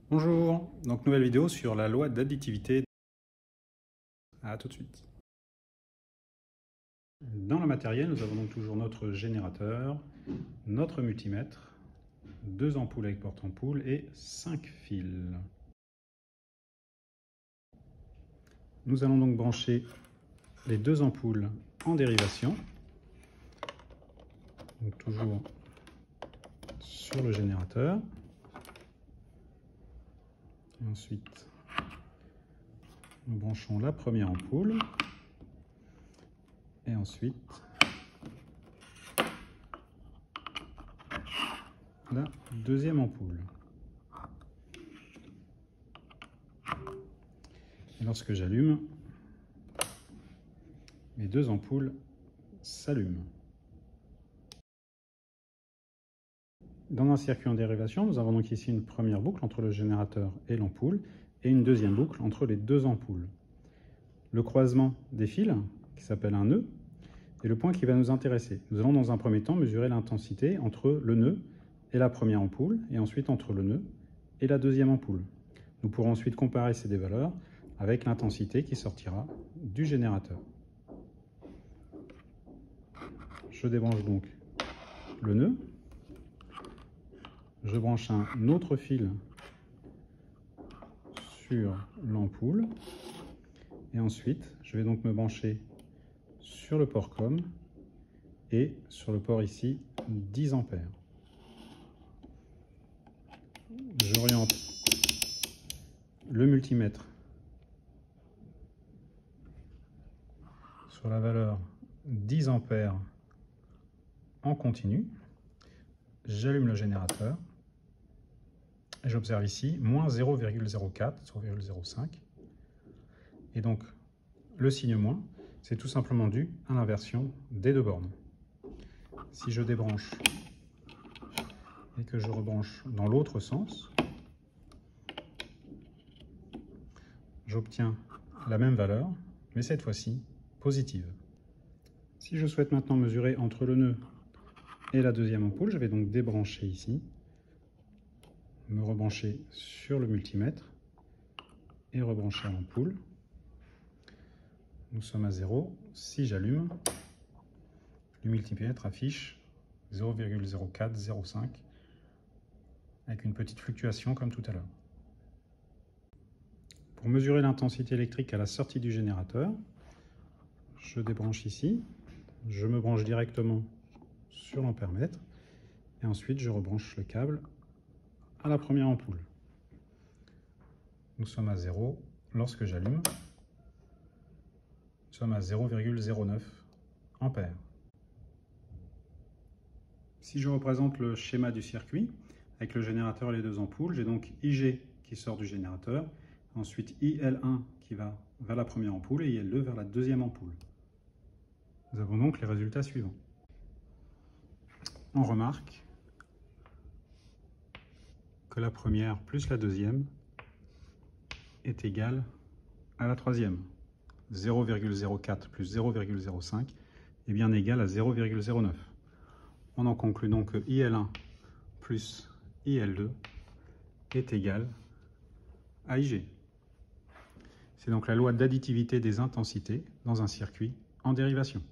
Bonjour, donc nouvelle vidéo sur la loi d'additivité. A tout de suite. Dans le matériel, nous avons donc toujours notre générateur, notre multimètre, 2 ampoules avec porte-ampoule et 5 fils. Nous allons donc brancher les 2 ampoules en dérivation, donc toujours sur le générateur. Et ensuite, nous branchons la première ampoule et ensuite la deuxième ampoule. Et lorsque j'allume, mes 2 ampoules s'allument. Dans un circuit en dérivation, nous avons donc ici une première boucle entre le générateur et l'ampoule et une deuxième boucle entre les 2 ampoules. Le croisement des fils, qui s'appelle un nœud, est le point qui va nous intéresser. Nous allons dans un premier temps mesurer l'intensité entre le nœud et la première ampoule et ensuite entre le nœud et la deuxième ampoule. Nous pourrons ensuite comparer ces deux valeurs avec l'intensité qui sortira du générateur. Je débranche donc le nœud. Je branche un autre fil sur l'ampoule et ensuite je vais donc me brancher sur le port COM et sur le port ici 10 ampères. J'oriente le multimètre sur la valeur 10 ampères en continu. J'allume le générateur. Et j'observe ici moins 0,04, 0,05. Et donc, le signe moins, c'est tout simplement dû à l'inversion des 2 bornes. Si je débranche et que je rebranche dans l'autre sens, j'obtiens la même valeur, mais cette fois-ci positive. Si je souhaite maintenant mesurer entre le nœud et la deuxième ampoule, je vais donc débrancher ici, me rebrancher sur le multimètre et rebrancher l'ampoule. Nous sommes à 0. Si j'allume, le multimètre affiche 0,04, 0,5 avec une petite fluctuation comme tout à l'heure. Pour mesurer l'intensité électrique à la sortie du générateur, je débranche ici, je me branche directement sur l'ampèremètre et ensuite je rebranche le câble à la première ampoule. Nous sommes à 0. Lorsque j'allume, nous sommes à 0,09 ampères. Si je représente le schéma du circuit, avec le générateur et les 2 ampoules, j'ai donc IG qui sort du générateur, ensuite IL1 qui va vers la première ampoule et IL2 vers la deuxième ampoule. Nous avons donc les résultats suivants. On remarque que la première plus la deuxième est égale à la troisième. 0,04 plus 0,05 est bien égal à 0,09. On en conclut donc que IL1 plus IL2 est égal à IG. C'est donc la loi d'additivité des intensités dans un circuit en dérivation.